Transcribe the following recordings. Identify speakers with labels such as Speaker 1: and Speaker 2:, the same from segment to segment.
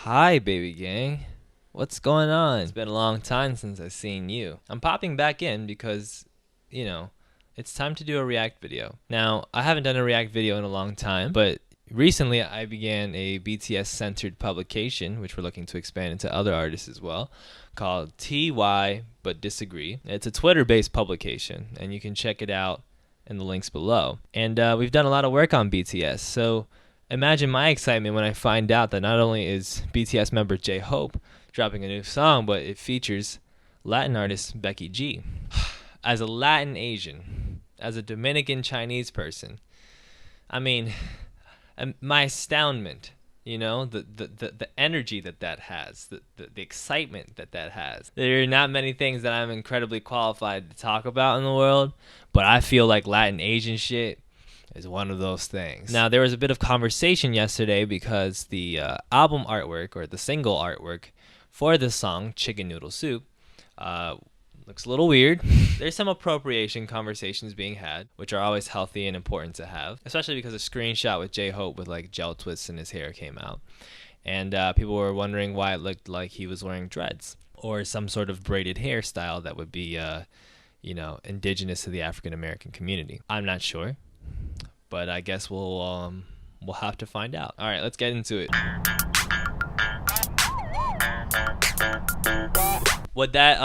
Speaker 1: Hi, baby gang. What's going on? It's been a long time since I've seen you. I'm popping back in because, it's time to do a React video. Now, I haven't done a React video in a long time, but recently I began a BTS-centered publication, which we're looking to expand into other artists as well, called TY But Disagree. It's a Twitter-based publication, and you can check it out in the links below. And we've done a lot of work on BTS, so imagine my excitement when I find out that not only is BTS member J-Hope dropping a new song, but it features Latin artist Becky G. As a Latin Asian, as a Dominican Chinese person, I mean, my astoundment, the energy that has, the excitement that has. There are not many things that I'm incredibly qualified to talk about in the world, but I feel like Latin Asian shit is one of those things. Now, there was a bit of conversation yesterday because the album artwork, or the single artwork for this song, Chicken Noodle Soup, looks a little weird. There's some appropriation conversations being had, which are always healthy and important to have, especially because a screenshot with J-Hope with like gel twists in his hair came out. And people were wondering why it looked like he was wearing dreads or some sort of braided hairstyle that would be, indigenous to the African American community. I'm not sure, but I guess we'll have to find out. All right, let's get into it. What that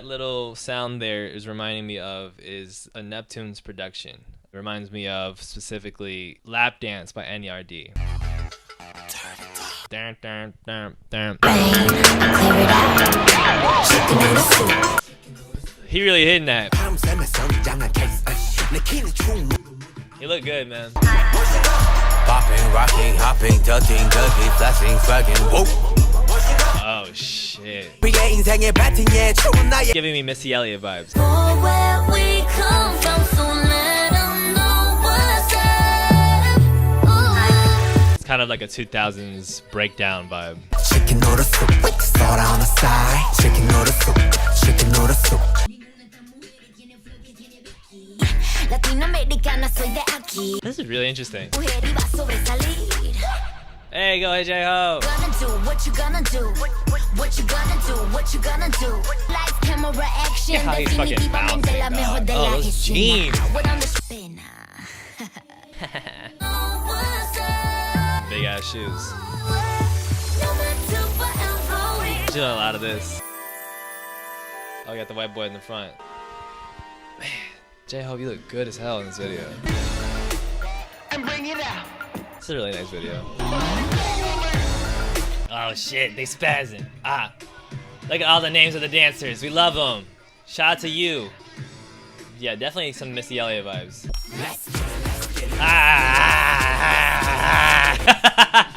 Speaker 1: little sound there is reminding me of is a Neptune's production. It reminds me of specifically Lap Dance by NERD. He really hitting that. He look good, man.
Speaker 2: Popping, rocking, hopping, ducking, flashing, swagging, whoa.
Speaker 1: Oh shit.
Speaker 2: Giving
Speaker 1: Giving me Missy Elliott vibes. It's kind of like a 2000s breakdown vibe.
Speaker 2: Chicken noodle soup, salt on the side. Chicken noodle soup, chicken noodle soup.
Speaker 1: This is really interesting. Hey, go ahead, J-Ho.
Speaker 3: What you gonna do? What you gonna do? What you gonna do? Lights, camera, action.
Speaker 1: How he's fucking bouncing. Oh, those jeans. Big ass shoes. Doing a lot of this. Oh, we got the white boy in the front. Man, J-Hope, you look good as hell in this video.
Speaker 3: And bring it out.
Speaker 1: It's a really nice video. Oh shit, they spazzing. Look at all the names of the dancers. We love them. Shout out to you. Yeah, definitely some Missy Elliott vibes.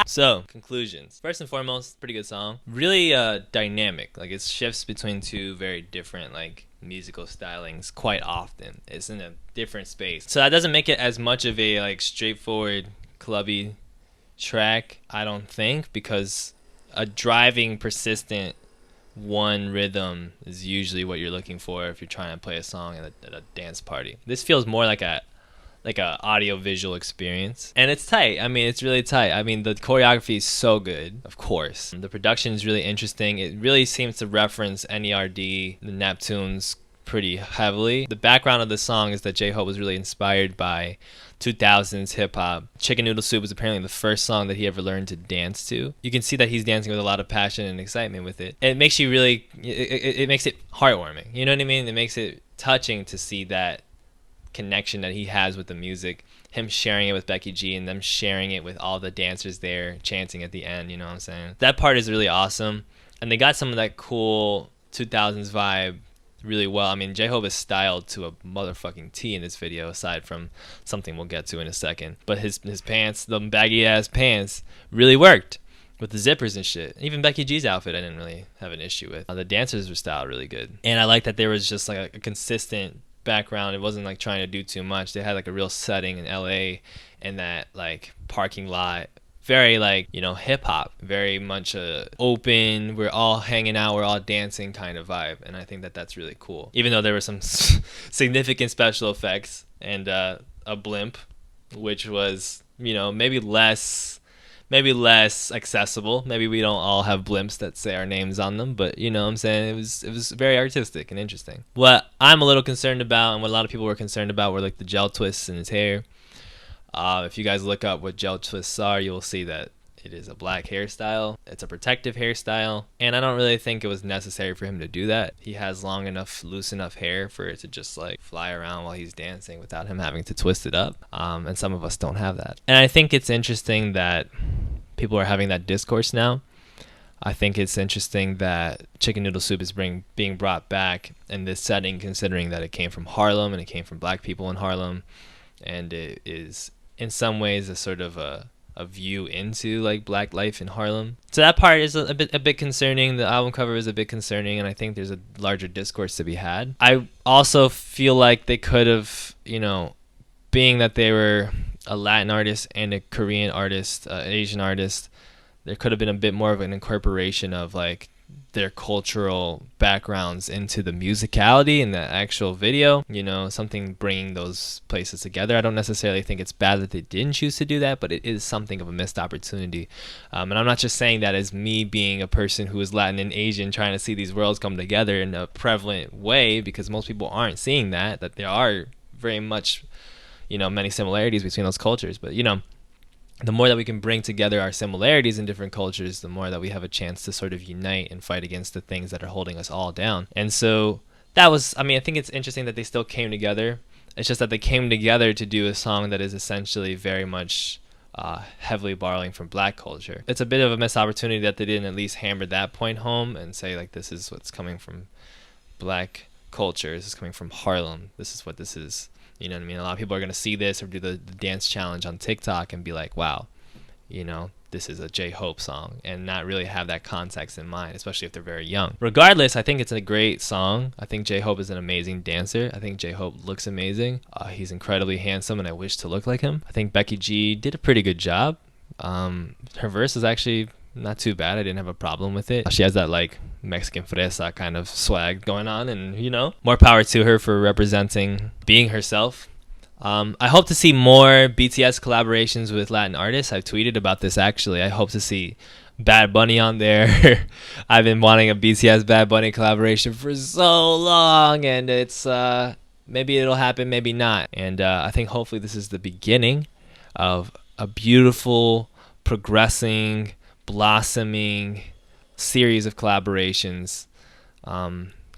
Speaker 1: So, conclusions. First and foremost, pretty good song. Really dynamic. Like, it shifts between two very different, musical stylings quite often. It's in a different space. So that doesn't make it as much of a, straightforward, clubby track, I don't think, because a driving, persistent one rhythm is usually what you're looking for if you're trying to play a song at a dance party. This feels more like a audio visual experience, and it's tight. I mean, it's really tight. I mean, the choreography is so good, of course. The production is really interesting. It really seems to reference NERD, the Neptunes, pretty heavily. The background of the song is that J-Hope was really inspired by 2000s hip-hop. Chicken Noodle Soup was apparently the first song that he ever learned to dance to. You can see that he's dancing with a lot of passion and excitement with it. It makes you really, it makes it heartwarming. You know what I mean? It makes it touching to see that connection that he has with the music, him sharing it with Becky G and them sharing it with all the dancers there chanting at the end, you know what I'm saying? That part is really awesome, and they got some of that cool 2000s vibe really well. I mean, J-Hope is styled to a motherfucking T in this video, aside from something we'll get to in a second. But his pants, the baggy ass pants, really worked with the zippers and shit. Even Becky G's outfit I didn't really have an issue with. The dancers were styled really good, and I like that there was just a consistent background. It wasn't trying to do too much. They had a real setting in LA and that parking lot, very hip hop, very much open, we're all hanging out, we're all dancing kind of vibe, and I think that that's really cool. Even though there were some significant special effects and a blimp, which was maybe less maybe less accessible. Maybe we don't all have blimps that say our names on them, but you know what I'm saying? It was very artistic and interesting. What I'm a little concerned about, and what a lot of people were concerned about, were like the gel twists in his hair. If you guys look up what gel twists are, you'll see that it is a black hairstyle. It's a protective hairstyle, and I don't really think it was necessary for him to do that. He has long enough, loose enough hair for it to just like fly around while he's dancing without him having to twist it up. And some of us don't have that. And I think it's interesting that people are having that discourse now. I think it's interesting that chicken noodle soup is being brought back in this setting, considering that it came from Harlem and it came from black people in Harlem, and it is in some ways a sort of a view into like black life in Harlem. So that part is a bit concerning. The album cover is a bit concerning, and I think there's a larger discourse to be had. I also feel like they could have, you know, being that they were a Latin artist and a Korean artist, an Asian artist, there could have been a bit more of an incorporation of like their cultural backgrounds into the musicality in the actual video, you know, something bringing those places together. I don't necessarily think it's bad that they didn't choose to do that, but it is something of a missed opportunity. And I'm not just saying that as me being a person who is Latin and Asian trying to see these worlds come together in a prevalent way, because most people aren't seeing that there are very much, you know, many similarities between those cultures. But, you know, the more that we can bring together our similarities in different cultures, the more that we have a chance to sort of unite and fight against the things that are holding us all down. And so that was, I mean, I think it's interesting that they still came together. It's just that they came together to do a song that is essentially very much heavily borrowing from black culture. It's a bit of a missed opportunity that they didn't at least hammer that point home and say, like, this is what's coming from black culture. This is coming from Harlem. This is what this is. You know what I mean? A lot of people are going to see this or do the dance challenge on TikTok and be like, wow, you know, this is a J-Hope song, and not really have that context in mind, especially if they're very young. Regardless, I think it's a great song. I think J-Hope is an amazing dancer. I think J-Hope looks amazing. He's incredibly handsome, and I wish to look like him. I think Becky G did a pretty good job. Her verse is actually not too bad. I didn't have a problem with it. She has that like Mexican fresa kind of swag going on, and you know, more power to her for representing being herself. I hope to see more BTS collaborations with Latin artists. I've tweeted about this actually. I hope to see Bad Bunny on there. I've been wanting a BTS Bad Bunny collaboration for so long, and it's maybe it'll happen, maybe not. And I think hopefully this is the beginning of a beautiful, progressing, blossoming series of collaborations,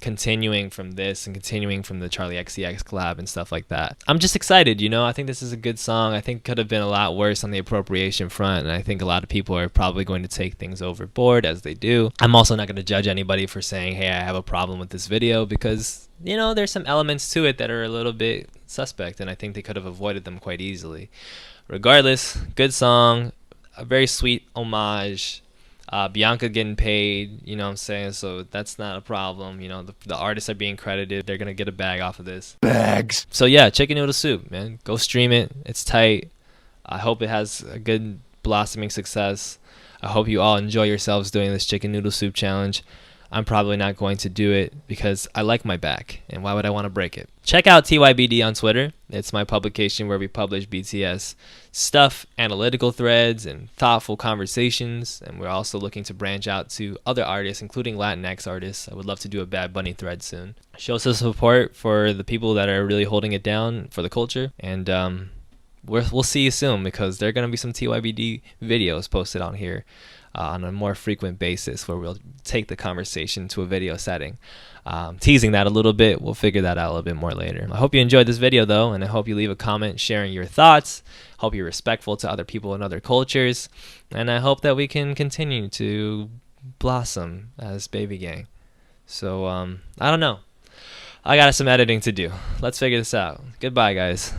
Speaker 1: continuing from this and continuing from the Charlie XCX collab and stuff like that. I'm just excited, you know. I think this is a good song. I think it could have been a lot worse on the appropriation front, and I think a lot of people are probably going to take things overboard, as they do. I'm also not going to judge anybody for saying, hey, I have a problem with this video, because, you know, there's some elements to it that are a little bit suspect, and I think they could have avoided them quite easily. Regardless, good song, a very sweet homage. Bianca getting paid, you know what I'm saying? So that's not a problem. You know, the artists are being credited. They're going to get a bag off of this.
Speaker 2: Bags.
Speaker 1: So yeah, chicken noodle soup, man. Go stream it. It's tight. I hope it has a good blossoming success. I hope you all enjoy yourselves doing this chicken noodle soup challenge. I'm probably not going to do it because I like my back, and why would I want to break it? Check out TYBD on Twitter. It's my publication where we publish BTS stuff, analytical threads, and thoughtful conversations. And we're also looking to branch out to other artists, including Latinx artists. I would love to do a Bad Bunny thread soon. Show some support for the people that are really holding it down for the culture. And we'll see you soon, because there are going to be some TYBD videos posted on here on a more frequent basis, where we'll take the conversation to a video setting. Teasing that a little bit. We'll figure that out a little bit more later. I hope you enjoyed this video though, and I hope you leave a comment sharing your thoughts. Hope you're respectful to other people and other cultures, and I hope that we can continue to blossom as Baby Gang. So I don't know, I got some editing to do. Let's figure this out. Goodbye, guys.